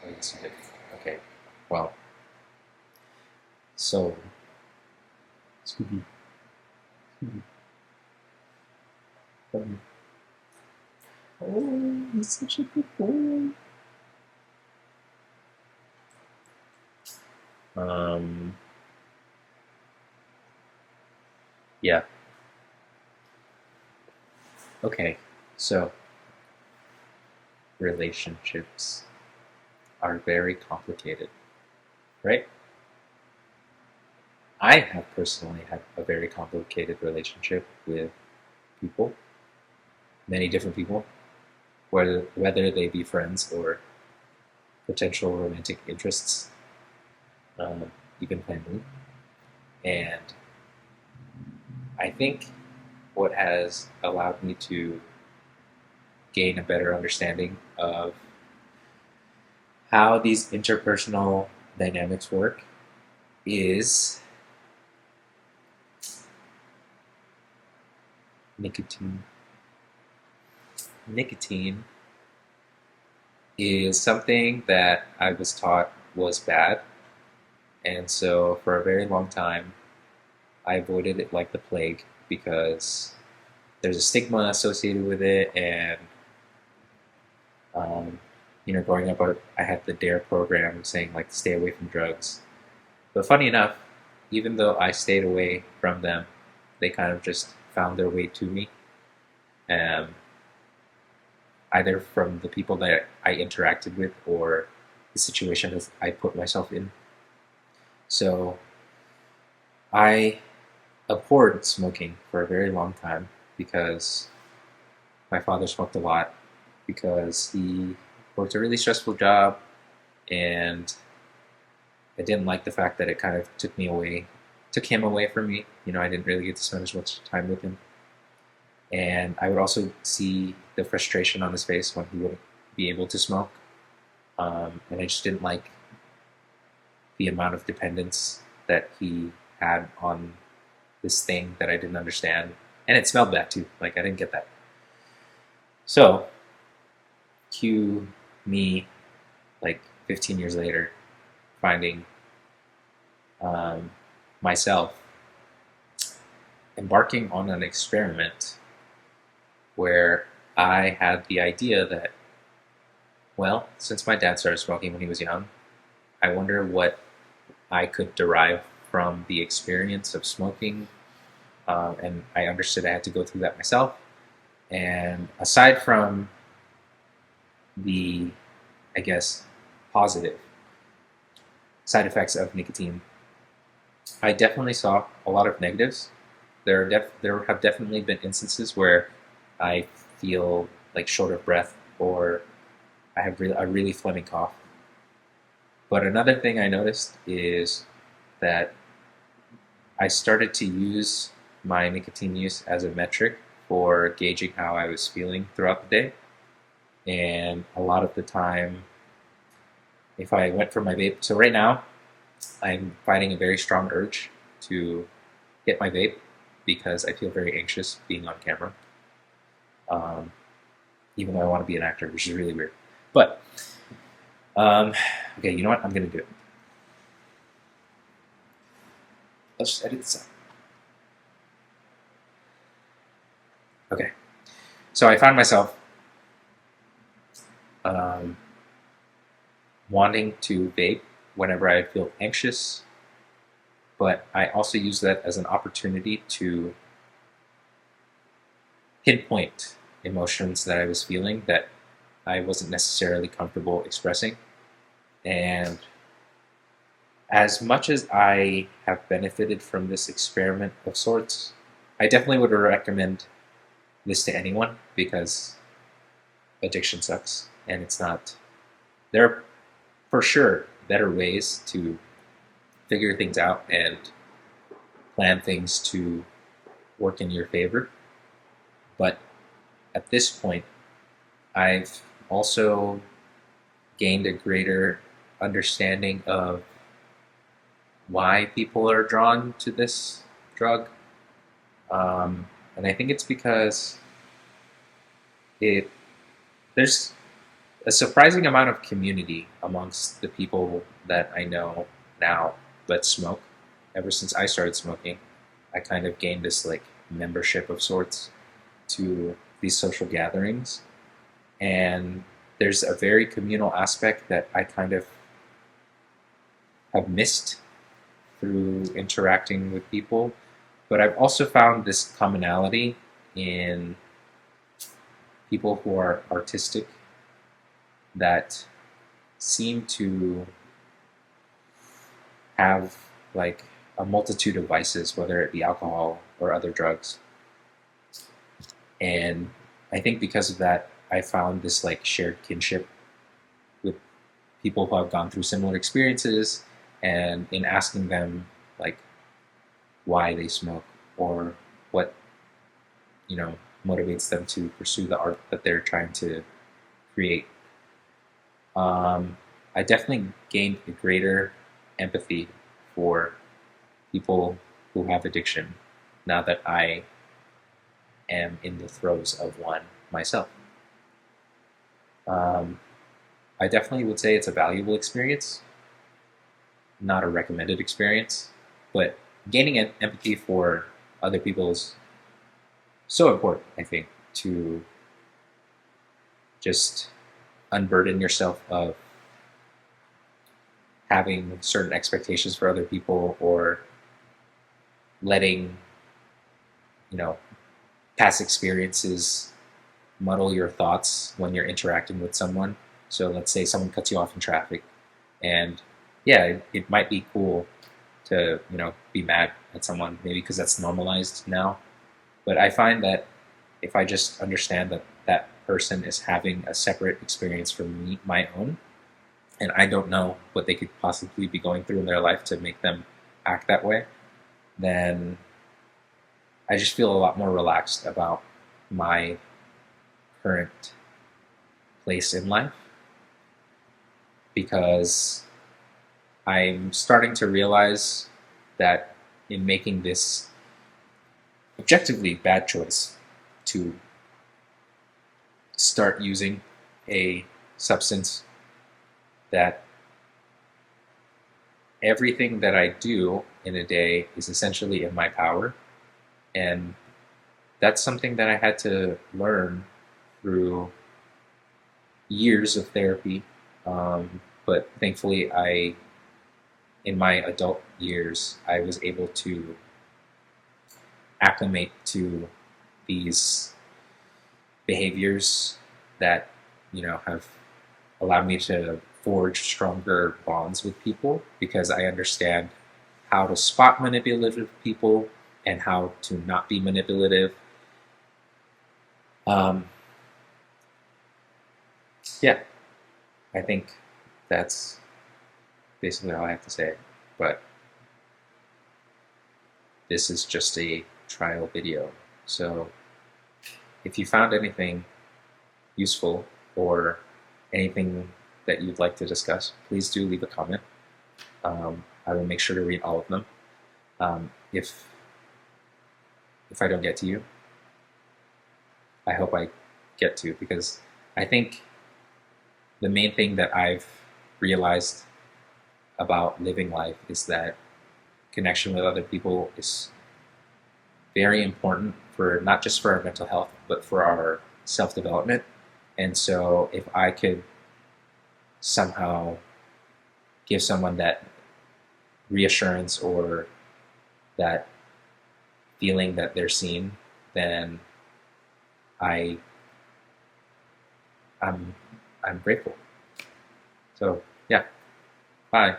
It's okay. Well, so Scooby, Scooby, come here. Oh, he's such a good boy. Um, yeah. Okay. So relationships are very complicated, right? I have personally had a very complicated relationship with people, many different people, whether they be friends or potential romantic interests, even family. And I think what has allowed me to gain a better understanding of how these interpersonal dynamics work is nicotine. Nicotine is something that I was taught was bad, and so for a very long time, I avoided it like the plague because there's a stigma associated with it, and um, growing up, I had the DARE program saying like stay away from drugs. But funny enough, even though I stayed away from them, they kind of just found their way to me, um, either from the people that I interacted with or the situation that I put myself in. So I abhorred smoking for a very long time because my father smoked a lot because he worked a really stressful job, and I didn't like the fact that it kind of took him away from me. I didn't really get to spend as much time with him. And I would also see the frustration on his face when he wouldn't be able to smoke. And I just didn't like the amount of dependence that he had on this thing that I didn't understand. And it smelled bad too. Like, I didn't get that. So, cue me, like 15 years later, finding um, myself embarking on an experiment where I had the idea that, well, since my dad started smoking when he was young, I wonder what I could derive from the experience of smoking. And I understood I had to go through that myself. And aside from the, I guess, positive side effects of nicotine, I definitely saw a lot of negatives. There have definitely been instances where I feel like short of breath, or I have a really phlegmy cough. But another thing I noticed is that I started to use my nicotine use as a metric for gauging how I was feeling throughout the day. And a lot of the time, if I went for my vape, so right now, I'm fighting a very strong urge to get my vape because I feel very anxious being on camera. Um, Even though I want to be an actor, which is really weird. But, um, okay, you know what? I'm going to do it. Let's just edit this out. Okay. So I found myself um, wanting to vape whenever I feel anxious, but I also use that as an opportunity to pinpoint emotions that I was feeling that I wasn't necessarily comfortable expressing. And as much as I have benefited from this experiment of sorts, I definitely would recommend this to anyone because addiction sucks, and it's not. There are for sure better ways to figure things out and plan things to work in your favor. But at this point, I've also gained a greater understanding of why people are drawn to this drug. And I think it's because it there's a surprising amount of community amongst the people that I know now that smoke. Ever since I started smoking, I kind of gained this like membership of sorts to these social gatherings, and there's a very communal aspect that I kind of have missed through interacting with people. But I've also found this commonality in people who are artistic that seem to have like a multitude of vices, whether it be alcohol or other drugs. And I think because of that, I found this like shared kinship with people who have gone through similar experiences, and in asking them like why they smoke or what you know motivates them to pursue the art that they're trying to create. I definitely gained a greater empathy for people who have addiction now that I am in the throes of one myself. Um, I definitely would say it's a valuable experience, not a recommended experience, but gaining empathy for other people is so important, I think, to just unburden yourself of having certain expectations for other people, or letting you know past experiences muddle your thoughts when you're interacting with someone. So let's say someone cuts you off in traffic, and yeah, it might be cool to be mad at someone, maybe because that's normalized now. But I find that if I just understand that that person is having a separate experience from me, my own, and I don't know what they could possibly be going through in their life to make them act that way, then I just feel a lot more relaxed about my current place in life, because I'm starting to realize that in making this objectively bad choice to start using a substance, that everything that I do in a day is essentially in my power. And that's something that I had to learn through years of therapy. But thankfully, in my adult years, I was able to acclimate to these behaviors that, have allowed me to forge stronger bonds with people, because I understand how to spot manipulative people and how to not be manipulative. Um, yeah, I think that's basically all I have to say. But this is just a trial video. So if you found anything useful or anything that you'd like to discuss, please do leave a comment. I will make sure to read all of them. If I don't get to you, I hope I get to, because I think the main thing that I've realized about living life is that connection with other people is very important, for not just for our mental health, but for our self-development. And so if I could somehow give someone that reassurance or that feeling that they're seen, then I I'm I'm grateful. So yeah, bye.